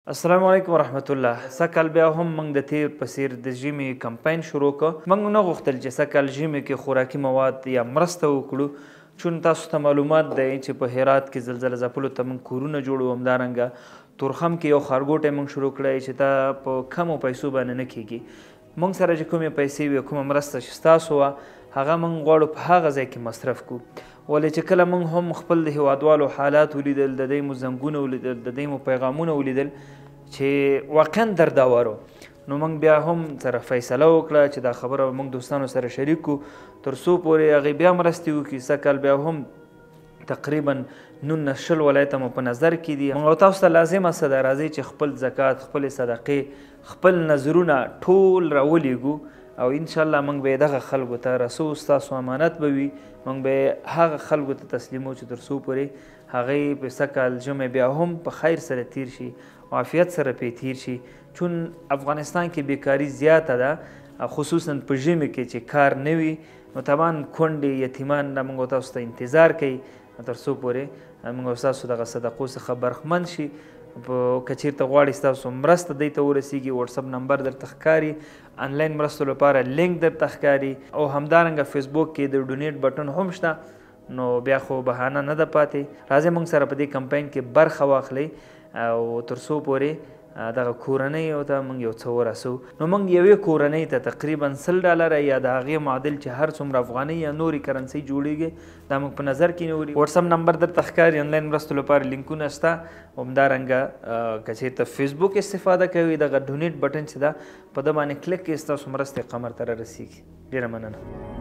السلام علیکم ورحمت الله. سکل بیا هم موږ د تیر په څیر د ژمي کمپاین شروع کړ. موږ نه غوښتل چې سکل ژمي کې خوراکي مواد یا مرسته وکړو، چون تاسو ته معلومات دی چې په هرات کې زلزله ځپلو ته موږ کورونه جوړو. همدارنګه تورخم کې یو ښارګوټی موږ شروع کړی چې دا په کمو پیسو باندې نه کیږي. موږ سره چې کومې پیسې وي، کومه مرسته چې ستاسو وه، هغه موږ غواړو په هغه ځای کې مصرف کړو. ولې چې کله موږ هم خپل د هیوادوالو حالات ولیدل، د دوی مو زنګونه ولیدل، د دوی مو پیغامونه ولیدل چې واقعا دردآور و، نو موږ بیا هم سره فیصله وکړه چې دا خبره به موږ دوستانو سره شریک کړو تر څو پورې هغې بیا مرستې وکړي. سږ بیا هم تقریبا 19 ولایته مو په نظر کې دي. موږ تاسو ته لازمه څه ده، راځئ چې خپل زکات، خپلې صدقې، خپل نظرونه ټول راولیږو او انشاءالله موږ به یې دغه خلکو ته رسو. ستاسو امانت به وي، موږ به هغه خلکو ته تسلیمو چې تر څو پورې هغې په سږ ژمی بیا هم په خیر سره تیر شي، عافیت سره پې تیر شي. چون افغانستان کې بیکاري زیاته ده، خصوصا په ژمي کې چې کار نه وي، نو طبعا کونډې یتیمان موږ تاسو ته انتظار کوي تر څو پورې موږ ستاسو دغه صدقو څخه برخمن شي. که چیرته غواړئ ستاسو مرسته دی ته ورسیږي، واتساپ نمبر درته ښکاري، آنلاین مرستو لپاره لینک درته ښکاري، او همدارنګه فیسبوک کې د ډونیټ بټن هم شته. نو بیا خو بهانه نه ده پاتې، راځئ موږ سره په دې کمپاین کې برخه واخلئ او تر څو پورې دغه کورنۍ ته موږ یو څه ورسو. نو موږ یوې کورنۍ ته تقریبا $100 یا د هغې معادل چې هر څومره افغانۍ یا نورې کرنسۍ جوړیږي، دا موږ په نظر کې نیولي. واتساپ نمبر درته ښکاري، آنلاین مرستو لپاره لینکونه شته. همدارنګه که چېرته فیسبوک استفاده کوئ، دغه ډونیټ بټن چې ده په ده باندې کلیک کړئ، ستاسو مرستې قمر ته رارسیږي. ډېره مننه.